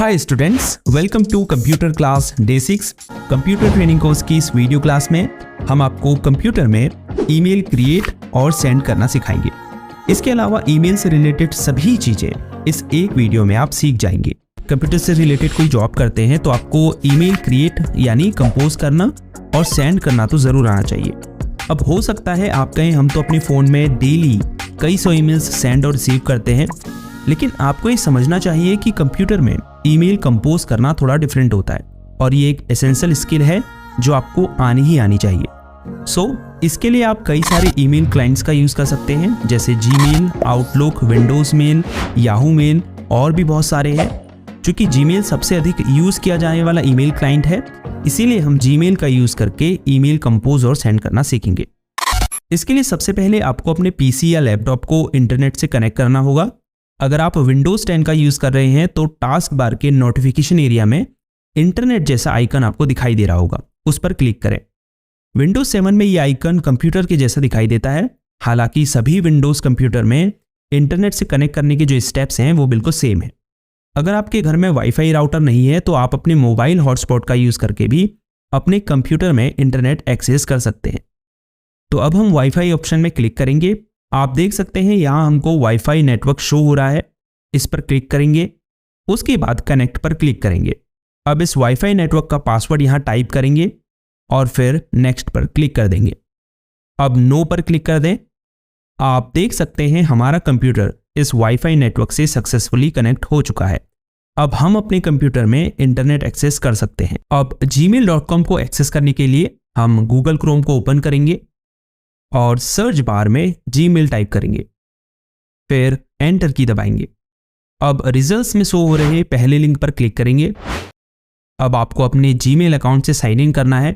Hi students, welcome to computer class day 6 computer training course की इस video class में हम आपको कंप्यूटर में ईमेल क्रिएट और सेंड करना सिखाएंगे। इसके अलावा ईमेल से रिलेटेड सभी चीजें इस एक वीडियो में आप सीख जाएंगे। कंप्यूटर से रिलेटेड कोई जॉब करते हैं तो आपको ईमेल क्रिएट यानी कंपोज करना और सेंड करना तो जरूर आना चाहिए। अब हो सकता है आप कहें हम तो अपने फ़ोन में डेली कई सौ ईमेल्स सेंड और रिसीव करते हैं, लेकिन आपको ये समझना चाहिए कि कंप्यूटर में ईमेल कंपोज करना थोड़ा डिफरेंट होता है और ये एक एसेंशियल स्किल है जो आपको आनी ही आनी चाहिए। इसके लिए आप कई सारे ईमेल क्लाइंट्स का यूज़ कर सकते हैं, जैसे Gmail, Outlook, Windows mail, Yahoo mail और भी बहुत सारे हैं। चूँकि जीमेल सबसे अधिक यूज़ किया जाने वाला ईमेल क्लाइंट है, इसीलिए हम जीमेल का यूज़ करके ईमेल कंपोज और सेंड करना सीखेंगे। इसके लिए सबसे पहले आपको अपने पीसी या लैपटॉप को इंटरनेट से कनेक्ट करना होगा। अगर आप विंडोज़ 10 का यूज़ कर रहे हैं तो टास्क बार के नोटिफिकेशन एरिया में इंटरनेट जैसा आइकन आपको दिखाई दे रहा होगा, उस पर क्लिक करें। विंडोज़ 7 में ये आइकन कंप्यूटर के जैसा दिखाई देता है, हालांकि सभी विंडोज़ कंप्यूटर में इंटरनेट से कनेक्ट करने के जो स्टेप्स हैं वो बिल्कुल सेम है। अगर आपके घर में वाईफाई राउटर नहीं है तो आप अपने मोबाइल हॉटस्पॉट का यूज़ करके भी अपने कंप्यूटर में इंटरनेट एक्सेस कर सकते हैं। तो अब हम वाईफाई ऑप्शन में क्लिक करेंगे। आप देख सकते हैं यहाँ हमको वाईफाई नेटवर्क शो हो रहा है, इस पर क्लिक करेंगे। उसके बाद कनेक्ट पर क्लिक करेंगे। अब इस वाईफाई नेटवर्क का पासवर्ड यहाँ टाइप करेंगे और फिर नेक्स्ट पर क्लिक कर देंगे। अब नो पर क्लिक कर दें। आप देख सकते हैं हमारा कंप्यूटर इस वाईफाई नेटवर्क से सक्सेसफुली कनेक्ट हो चुका है। अब हम अपने कंप्यूटर में इंटरनेट एक्सेस कर सकते हैं। अब gmail.com को एक्सेस करने के लिए हम गूगल क्रोम को ओपन करेंगे और सर्च बार में जीमेल टाइप करेंगे, फिर एंटर की दबाएंगे। अब रिजल्ट्स में शो हो रहे पहले लिंक पर क्लिक करेंगे। अब आपको अपने जीमेल अकाउंट से साइन इन करना है।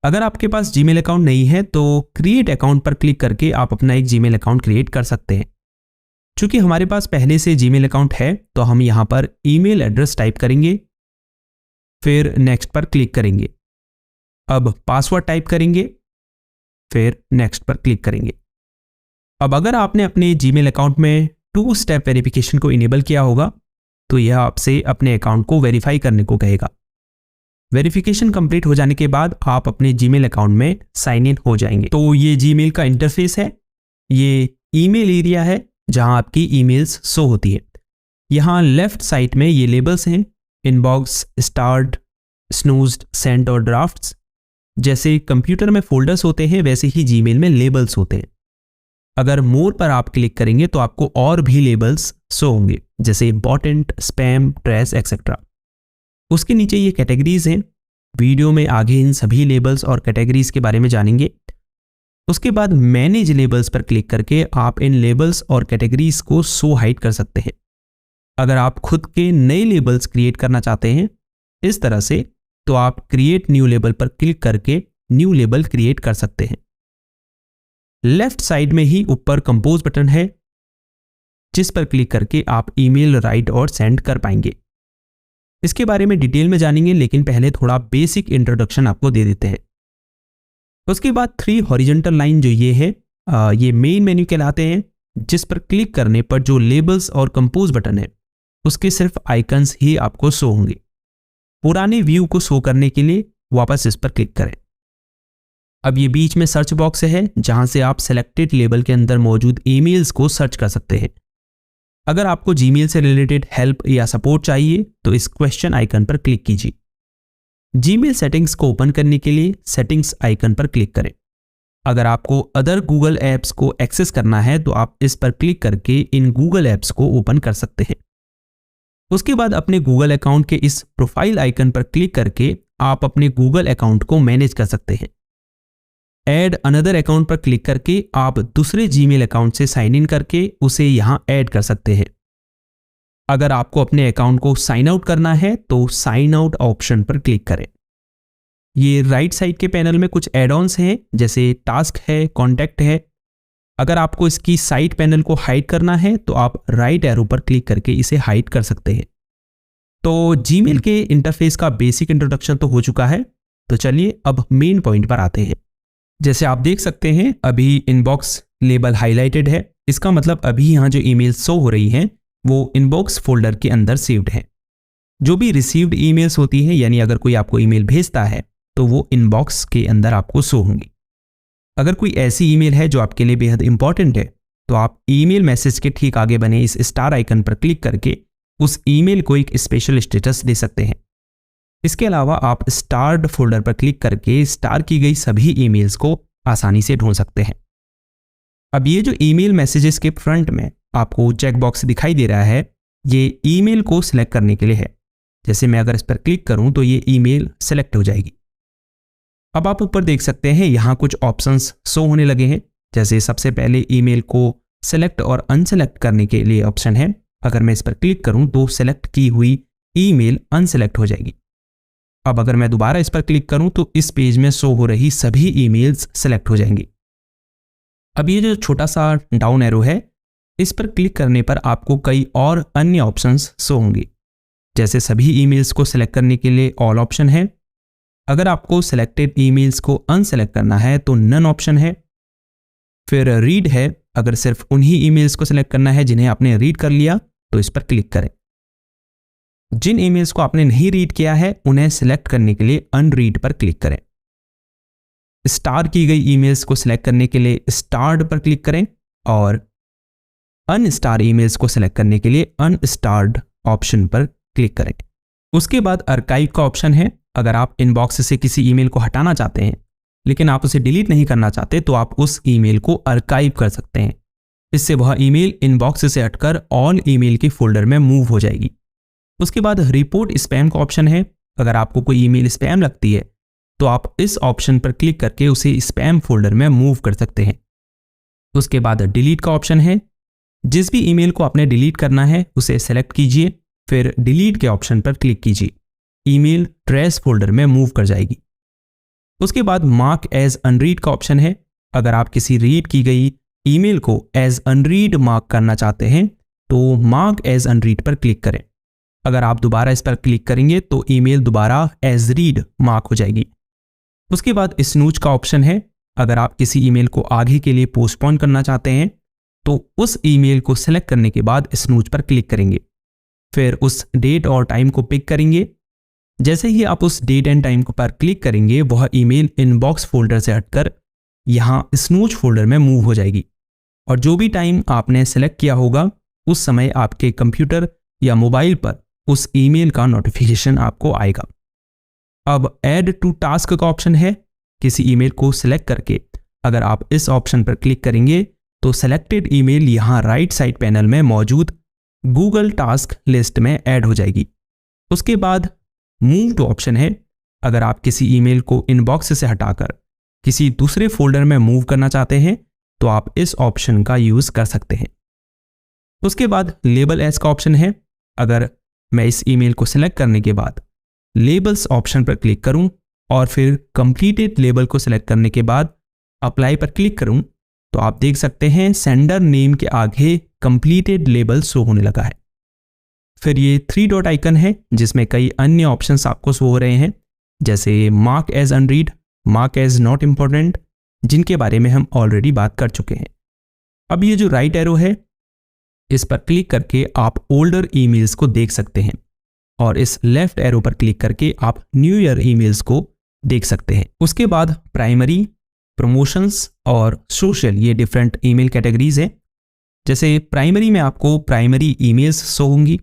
अगर आपके पास जीमेल अकाउंट नहीं है तो क्रिएट अकाउंट पर क्लिक करके आप अपना एक जीमेल अकाउंट क्रिएट कर सकते हैं। चूंकि हमारे पास पहले से जीमेल अकाउंट है तो हम यहाँ पर ईमेल एड्रेस टाइप करेंगे, फिर नेक्स्ट पर क्लिक करेंगे। अब पासवर्ड टाइप करेंगे, फिर नेक्स्ट पर क्लिक करेंगे। अब अगर आपने अपने जीमेल अकाउंट में 2 स्टेप वेरिफिकेशन को इनेबल किया होगा तो यह आपसे अपने अकाउंट को वेरीफाई करने को कहेगा। वेरिफिकेशन कंप्लीट हो जाने के बाद आप अपने जीमेल अकाउंट में साइन इन हो जाएंगे। तो ये जीमेल का इंटरफेस है, ये ईमेल एरिया है जहां आपकी ईमेल्स शो होती है। यहाँ लेफ्ट साइड में ये लेबल्स हैं, इनबॉक्स, स्टार्ट, स्नूज्ड, सेंट और ड्राफ्ट्स। जैसे कंप्यूटर में फोल्डर्स होते हैं वैसे ही जीमेल में लेबल्स होते हैं। अगर मोर पर आप क्लिक करेंगे तो आपको और भी लेबल्स शो होंगे, जैसे इम्पॉर्टेंट, स्पैम, ट्रेश एक्सेट्रा। उसके नीचे ये कैटेगरीज हैं। वीडियो में आगे इन सभी लेबल्स और कैटेगरीज के बारे में जानेंगे। उसके बाद मैनेज लेबल्स पर क्लिक करके आप इन लेबल्स और कैटेगरीज को शो हाइड कर सकते हैं। अगर आप खुद के नए लेबल्स क्रिएट करना चाहते हैं इस तरह से, तो आप क्रिएट न्यू लेबल पर क्लिक करके न्यू लेबल क्रिएट कर सकते हैं। लेफ्ट साइड में ही ऊपर कंपोज बटन है, जिस पर क्लिक करके आप ईमेल राइट और सेंड कर पाएंगे। इसके बारे में डिटेल में जानेंगे, लेकिन पहले थोड़ा बेसिक इंट्रोडक्शन आपको दे देते हैं। उसके बाद 3 हॉरिजॉन्टल लाइन जो ये है, ये मेन मेन्यू कहलाते हैं, जिस पर क्लिक करने पर जो लेबल्स और कंपोज बटन है उसके सिर्फ आइकन्स ही आपको शो होंगे। पुराने व्यू को शो करने के लिए वापस इस पर क्लिक करें। अब ये बीच में सर्च बॉक्स है जहां से आप सेलेक्टेड लेबल के अंदर मौजूद ईमेल्स को सर्च कर सकते हैं। अगर आपको जीमेल से रिलेटेड हेल्प या सपोर्ट चाहिए तो इस क्वेश्चन आइकन पर क्लिक कीजिए। जीमेल सेटिंग्स को ओपन करने के लिए सेटिंग्स आइकन पर क्लिक करें। अगर आपको अदर गूगल ऐप्स को एक्सेस करना है तो आप इस पर क्लिक करके इन गूगल ऐप्स को ओपन कर सकते हैं। उसके बाद अपने गूगल अकाउंट के इस प्रोफाइल आइकन पर क्लिक करके आप अपने गूगल अकाउंट को मैनेज कर सकते हैं। ऐड अनदर अकाउंट पर क्लिक करके आप दूसरे जीमेल अकाउंट से साइन इन करके उसे यहां ऐड कर सकते हैं। अगर आपको अपने अकाउंट को साइन आउट करना है तो साइन आउट ऑप्शन पर क्लिक करें। ये राइट साइड के पैनल में कुछ एड ऑन्स हैं, जैसे टास्क है, कॉन्टैक्ट है। अगर आपको इसकी साइड पैनल को हाइड करना है तो आप राइट एरो पर क्लिक करके इसे हाइड कर सकते हैं। तो जीमेल के इंटरफेस का बेसिक इंट्रोडक्शन तो हो चुका है, तो चलिए अब मेन पॉइंट पर आते हैं। जैसे आप देख सकते हैं अभी इनबॉक्स लेबल हाईलाइटेड है, इसका मतलब अभी यहाँ जो ईमेल शो हो रही हैं वो इनबॉक्स फोल्डर के अंदर सेव्ड है। जो भी रिसीव्ड ईमेल्स होती हैं, यानी अगर कोई आपको ईमेल भेजता है तो वो इनबॉक्स के अंदर आपको शो होंगी। अगर कोई ऐसी ईमेल है जो आपके लिए बेहद इंपॉर्टेंट है तो आप ईमेल मैसेज के ठीक आगे बने इस स्टार आइकन पर क्लिक करके उस ईमेल को एक स्पेशल स्टेटस दे सकते हैं। इसके अलावा आप स्टार्ड फोल्डर पर क्लिक करके स्टार की गई सभी ईमेल्स को आसानी से ढूंढ सकते हैं। अब ये जो ईमेल मैसेजेस के फ्रंट में आपको चेक बॉक्स दिखाई दे रहा है, ये ईमेल को सिलेक्ट करने के लिए है। जैसे मैं अगर इस पर क्लिक करूं तो ये ईमेल सेलेक्ट हो जाएगी। अब आप ऊपर देख सकते हैं यहाँ कुछ ऑप्शंस शो होने लगे हैं। जैसे सबसे पहले ईमेल को सेलेक्ट और अनसेलेक्ट करने के लिए ऑप्शन है। अगर मैं इस पर क्लिक करूं तो सेलेक्ट की हुई ईमेल अनसेलेक्ट हो जाएगी। अब अगर मैं दोबारा इस पर क्लिक करूं तो इस पेज में शो हो रही सभी ईमेल्स सेलेक्ट हो जाएंगी। अब ये जो छोटा सा डाउन एरो है, इस पर क्लिक करने पर आपको कई और अन्य ऑप्शंस शो होंगे। जैसे सभी ईमेल्स को सिलेक्ट करने के लिए ऑल ऑप्शन है। अगर आपको सिलेक्टेड ईमेल्स को अनसेलेक्ट करना है तो नन ऑप्शन है। फिर रीड है, अगर सिर्फ उन्हीं ईमेल्स को सिलेक्ट करना है जिन्हें आपने रीड कर लिया तो इस पर क्लिक करें। जिन ईमेल्स को आपने नहीं रीड किया है उन्हें सिलेक्ट करने के लिए अनरीड पर क्लिक करें। स्टार की गई ईमेल्स को सिलेक्ट करने के लिए स्टार्ड पर क्लिक करें और अनस्टार ईमेल्स को सिलेक्ट करने के लिए अनस्टार्ड ऑप्शन पर क्लिक करें। उसके बाद आर्काइव का ऑप्शन है। अगर आप इनबॉक्स से किसी ईमेल को हटाना चाहते हैं लेकिन आप उसे डिलीट नहीं करना चाहते तो आप उस ईमेल को आर्काइव कर सकते हैं। इससे वह ईमेल इनबॉक्स से हटकर ऑल ईमेल के फोल्डर में मूव हो जाएगी। उसके बाद रिपोर्ट स्पैम का ऑप्शन है। अगर आपको कोई ईमेल स्पैम लगती है तो आप इस ऑप्शन पर क्लिक करके उसे स्पैम फोल्डर में मूव कर सकते हैं। उसके बाद डिलीट का ऑप्शन है। जिस भी ईमेल को आपने डिलीट करना है उसे सेलेक्ट कीजिए, फिर डिलीट के ऑप्शन पर क्लिक कीजिए। ईमेल ट्रेस फोल्डर में मूव कर जाएगी। उसके बाद मार्क एज अनरीड का ऑप्शन है। अगर आप किसी रीड की गई ईमेल को एज अनरीड मार्क करना चाहते हैं तो मार्क एज अनरीड पर क्लिक करें। अगर आप दोबारा इस पर क्लिक करेंगे तो ईमेल दोबारा एज रीड मार्क हो जाएगी। उसके बाद स्नूज का ऑप्शन है। अगर आप किसी ईमेल को आगे के लिए पोस्टपोन करना चाहते हैं तो उस ईमेल को सेलेक्ट करने के बाद स्नूज पर क्लिक करेंगे, फिर उस डेट और टाइम को पिक करेंगे। जैसे ही आप उस डेट एंड टाइम पर क्लिक करेंगे वह ईमेल इनबॉक्स फोल्डर से हटकर यहाँ स्नूज फोल्डर में मूव हो जाएगी और जो भी टाइम आपने सेलेक्ट किया होगा उस समय आपके कंप्यूटर या मोबाइल पर उस ईमेल का नोटिफिकेशन आपको आएगा। अब ऐड टू टास्क का ऑप्शन है। किसी ईमेल को सिलेक्ट करके अगर आप इस ऑप्शन पर क्लिक करेंगे तो सेलेक्टेड ईमेल यहाँ राइट साइड पैनल में मौजूद गूगल टास्क लिस्ट में ऐड हो जाएगी। उसके बाद मूव टू ऑप्शन है। अगर आप किसी ईमेल को इनबॉक्स से हटाकर किसी दूसरे फोल्डर में मूव करना चाहते हैं तो आप इस ऑप्शन का यूज कर सकते हैं। उसके बाद लेबल एज का ऑप्शन है। अगर मैं इस ईमेल को सिलेक्ट करने के बाद लेबल्स ऑप्शन पर क्लिक करूं और फिर कंप्लीटेड लेबल को सिलेक्ट करने के बाद अप्लाई पर क्लिक करूं तो आप देख सकते हैं सेंडर नेम के आगे कंप्लीटेड लेबल शो होने लगा है। फिर ये 3 डॉट आइकन है जिसमें कई अन्य ऑप्शंस आपको शो हो रहे हैं, जैसे mark as unread, mark as not important, जिनके बारे में हम ऑलरेडी बात कर चुके हैं। अब ये जो राइट एरो है इस पर क्लिक करके आप ओल्डर ईमेल्स को देख सकते हैं और इस लेफ्ट एरो पर क्लिक करके आप न्यू ईयर ईमेल्स को देख सकते हैं। उसके बाद प्राइमरी, प्रमोशंस और सोशल, ये डिफरेंट ईमेल कैटेगरीज है। जैसे प्राइमरी में आपको प्राइमरी ईमेल्स शो होंगी,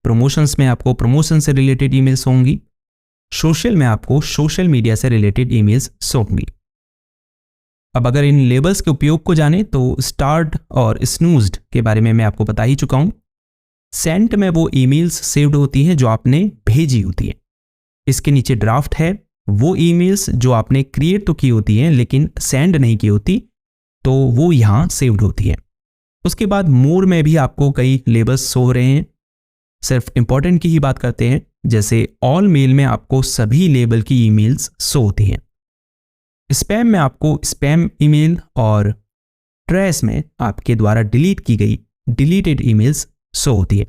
प्रमोशंस में आपको प्रमोशन से रिलेटेड ईमेल्स होंगी, सोशल में आपको सोशल मीडिया से रिलेटेड ईमेल्स शो होंगी। अब अगर इन लेबल्स के उपयोग को जाने तो स्टार्ट और स्नूज्ड के बारे में मैं आपको बता ही चुका हूं। सेंट में वो ईमेल्स सेव्ड होती हैं जो आपने भेजी होती है। इसके नीचे ड्राफ्ट है, वो ईमेल्स जो आपने क्रिएट तो की होती हैं लेकिन सेंड नहीं की होती, तो वो यहाँ सेव्ड होती है। उसके बाद मोर में भी आपको कई लेबल्स शो हो रहे हैं। सिर्फ इंपॉर्टेंट की ही बात करते हैं, जैसे ऑल मेल में आपको सभी लेबल की ईमेल्स शो होती हैं। स्पैम में आपको स्पैम ईमेल और ट्रेस में आपके द्वारा डिलीट की गई डिलीटेड ईमेल्स शो होती है।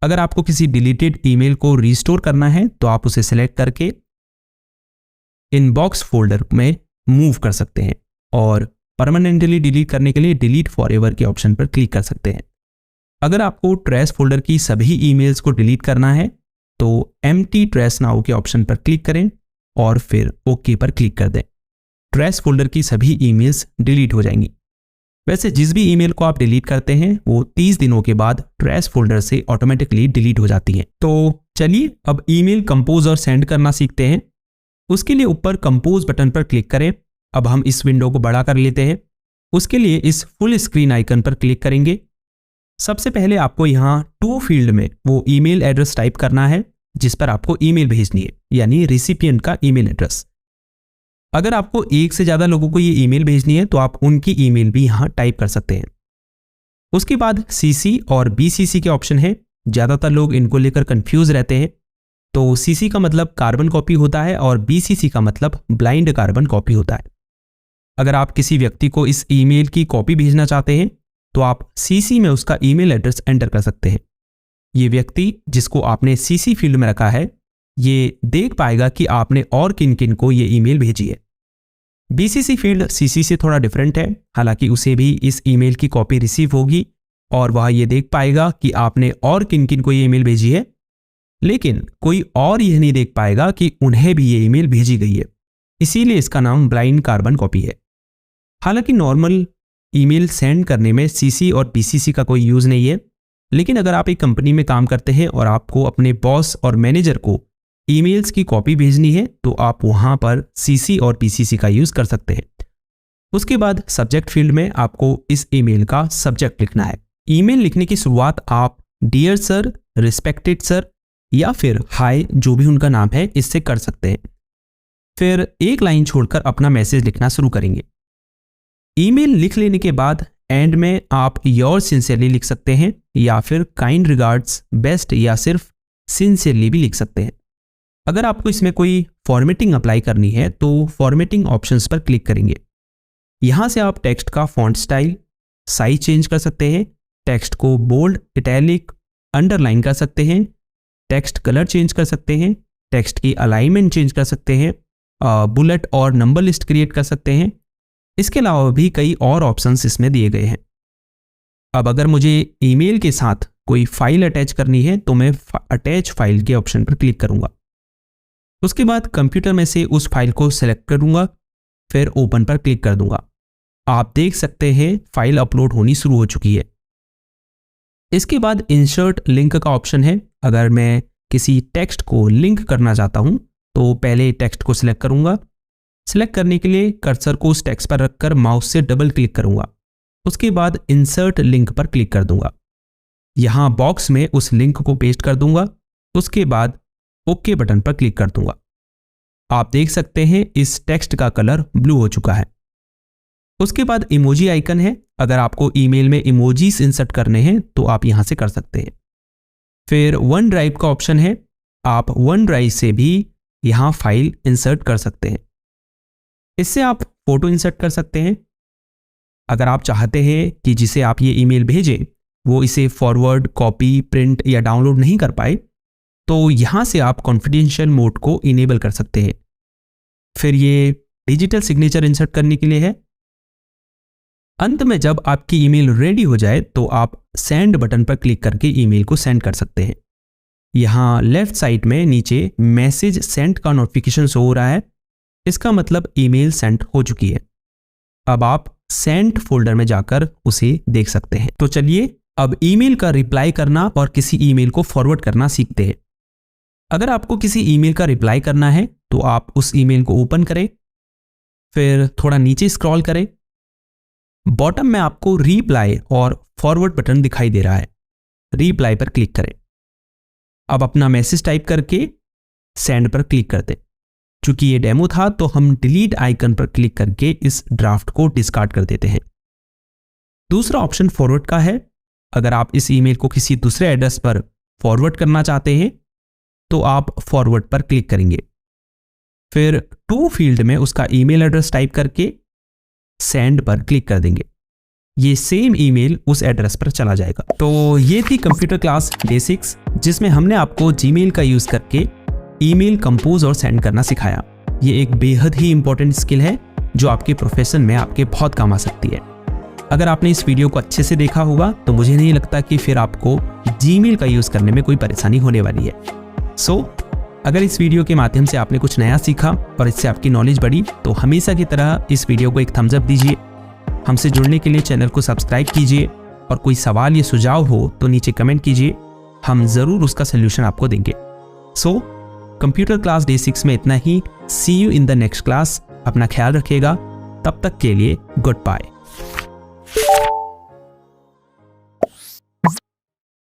अगर आपको किसी डिलीटेड ईमेल को रिस्टोर करना है तो आप उसे सेलेक्ट करके इनबॉक्स फोल्डर में मूव कर सकते हैं और परमानेंटली डिलीट करने के लिए डिलीट फॉरएवर के ऑप्शन पर क्लिक कर सकते हैं। अगर आपको ट्रेस फोल्डर की सभी ईमेल्स को डिलीट करना है तो एम्प्टी ट्रैश नाउ के ऑप्शन पर क्लिक करें और फिर ओके पर क्लिक कर दें। ट्रैश फोल्डर की सभी ईमेल्स डिलीट हो जाएंगी। वैसे जिस भी ईमेल को आप डिलीट करते हैं वो 30 दिनों के बाद ट्रैश फोल्डर से ऑटोमेटिकली डिलीट हो जाती हैं। तो चलिए अब ईमेल कंपोज और सेंड करना सीखते हैं। उसके लिए ऊपर कंपोज बटन पर क्लिक करें। अब हम इस विंडो को बड़ा कर लेते हैं। उसके लिए इस फुल स्क्रीन आइकन पर क्लिक करेंगे। सबसे पहले आपको यहाँ टू फील्ड में वो ईमेल एड्रेस टाइप करना है जिस पर आपको ईमेल भेजनी है, यानी रिसिपिएंट का ईमेल एड्रेस। अगर आपको एक से ज्यादा लोगों को ये ईमेल भेजनी है तो आप उनकी ईमेल भी यहाँ टाइप कर सकते हैं। उसके बाद सीसी और बीसीसी के ऑप्शन है। ज्यादातर लोग इनको लेकर कंफ्यूज रहते हैं। तो सीसी का मतलब कार्बन कॉपी होता है और बीसीसी का मतलब ब्लाइंड कार्बन कॉपी होता है। अगर आप किसी व्यक्ति को इस ईमेल की कॉपी भेजना चाहते हैं तो आप सीसी में उसका ईमेल एड्रेस एंटर कर सकते हैं। ये व्यक्ति जिसको आपने सीसी फील्ड में रखा है ये देख पाएगा कि आपने और किन किन को ये ईमेल भेजी है। बीसीसी फील्ड सीसी से थोड़ा डिफरेंट है, हालांकि उसे भी इस ईमेल की कॉपी रिसीव होगी और वह ये देख पाएगा कि आपने और किन किन को ये ईमेल भेजी है, लेकिन कोई और यह नहीं देख पाएगा कि उन्हें भी ये ईमेल भेजी गई है। इसीलिए इसका नाम ब्लाइंड कार्बन कॉपी है। हालांकि नॉर्मल ईमेल सेंड करने में सीसी और बीसीसी का कोई यूज नहीं है, लेकिन अगर आप एक कंपनी में काम करते हैं और आपको अपने बॉस और मैनेजर को ईमेल्स की कॉपी भेजनी है तो आप वहां पर सीसी और बीसीसी का यूज कर सकते हैं। उसके बाद सब्जेक्ट फील्ड में आपको इस ईमेल का सब्जेक्ट लिखना है। ईमेल लिखने की शुरुआत आप डियर सर, रिस्पेक्टेड सर या फिर हाय, जो भी उनका नाम है, इससे कर सकते हैं। फिर एक लाइन छोड़कर अपना मैसेज लिखना शुरू करेंगे। ईमेल लिख लेने के बाद एंड में आप योर सिंसियरली लिख सकते हैं या फिर काइंड रिगार्ड्स, बेस्ट या सिर्फ सिंसियरली भी लिख सकते हैं। अगर आपको इसमें कोई फॉर्मेटिंग अप्लाई करनी है तो फॉर्मेटिंग ऑप्शंस पर क्लिक करेंगे। यहां से आप टेक्स्ट का फॉन्ट स्टाइल, साइज चेंज कर सकते हैं, टेक्स्ट को बोल्ड, इटैलिक, अंडरलाइन कर सकते हैं, टेक्स्ट कलर चेंज कर सकते हैं, टेक्स्ट की अलाइनमेंट चेंज कर सकते हैं, बुलेट और नंबर लिस्ट क्रिएट कर सकते हैं। इसके अलावा भी कई और ऑप्शंस इसमें दिए गए हैं। अब अगर मुझे ईमेल के साथ कोई फाइल अटैच करनी है तो मैं अटैच फाइल के ऑप्शन पर क्लिक करूंगा। उसके बाद कंप्यूटर में से उस फाइल को सेलेक्ट करूंगा, फिर ओपन पर क्लिक कर दूंगा। आप देख सकते हैं फाइल अपलोड होनी शुरू हो चुकी है। इसके बाद इंसर्ट लिंक का ऑप्शन है। अगर मैं किसी टेक्स्ट को लिंक करना चाहता हूं तो पहले टेक्स्ट को सिलेक्ट करूंगा। सिलेक्ट करने के लिए कर्सर को उस टेक्स्ट पर रखकर माउस से डबल क्लिक करूंगा। उसके बाद इंसर्ट लिंक पर क्लिक कर दूंगा। यहां बॉक्स में उस लिंक को पेस्ट कर दूंगा। उसके बाद ओके बटन पर क्लिक कर दूंगा। आप देख सकते हैं इस टेक्स्ट का कलर ब्लू हो चुका है। उसके बाद इमोजी आइकन है। अगर आपको ईमेल में इमोजीज इंसर्ट करने हैं तो आप यहां से कर सकते हैं। फिर वन ड्राइव का ऑप्शन है। आप वन ड्राइव से भी यहां फाइल इंसर्ट कर सकते हैं। इससे आप फोटो इंसर्ट कर सकते हैं। अगर आप चाहते हैं कि जिसे आप ये ईमेल भेजें वो इसे फॉरवर्ड, कॉपी, प्रिंट या डाउनलोड नहीं कर पाए तो यहां से आप कॉन्फिडेंशियल मोड को इनेबल कर सकते हैं। फिर ये डिजिटल सिग्नेचर इंसर्ट करने के लिए है। अंत में जब आपकी ईमेल रेडी हो जाए तो आप सेंड बटन पर क्लिक करके ईमेल को सेंड कर सकते हैं। यहां लेफ्ट साइड में नीचे मैसेज सेंड का नोटिफिकेशन शो हो रहा है। इसका मतलब ईमेल सेंड हो चुकी है। अब आप सेंड फोल्डर में जाकर उसे देख सकते हैं। तो चलिए अब ईमेल का रिप्लाई करना और किसी ईमेल को फॉरवर्ड करना सीखते हैं। अगर आपको किसी ईमेल का रिप्लाई करना है तो आप उस ईमेल को ओपन करें, फिर थोड़ा नीचे स्क्रॉल करें। बॉटम में आपको रिप्लाई और फॉरवर्ड बटन दिखाई दे रहा है। रिप्लाई पर क्लिक करें। अब अपना मैसेज टाइप करके सेंड पर क्लिक कर दें। चूंकि ये डेमो था तो हम डिलीट आइकन पर क्लिक करके इस ड्राफ्ट को डिस्कार्ड कर देते हैं। दूसरा ऑप्शन फॉरवर्ड का है। अगर आप इस ईमेल को किसी दूसरे एड्रेस पर फॉरवर्ड करना चाहते हैं तो आप फॉरवर्ड पर क्लिक करेंगे। फिर टू फील्ड में उसका ईमेल एड्रेस टाइप करके सेंड पर क्लिक कर देंगे। ये सेम ईमेल उस एड्रेस पर चला जाएगा। तो ये थी कंप्यूटर क्लास डे 6 जिसमें हमने आपको जीमेल का यूज करके ईमेल कंपोज और सेंड करना सिखाया। ये एक बेहद ही इंपॉर्टेंट स्किल है जो आपके प्रोफेशन में आपके बहुत काम आ सकती है। अगर आपने इस वीडियो को अच्छे से देखा होगा तो मुझे नहीं लगता कि फिर आपको जीमेल का यूज करने में कोई परेशानी होने वाली है। सो अगर इस वीडियो के माध्यम से आपने कुछ नया सीखा और इससे आपकी नॉलेज बढ़ी तो हमेशा की तरह इस वीडियो को एक थम्स अप दीजिए। हमसे जुड़ने के लिए चैनल को सब्सक्राइब कीजिए और कोई सवाल या सुझाव हो तो नीचे कमेंट कीजिए, हम ज़रूर उसका सोल्यूशन आपको देंगे। सो कंप्यूटर क्लास डे 6 में इतना ही। See you in the next class. अपना ख्याल रखिएगा। तब तक के लिए गुड बाय।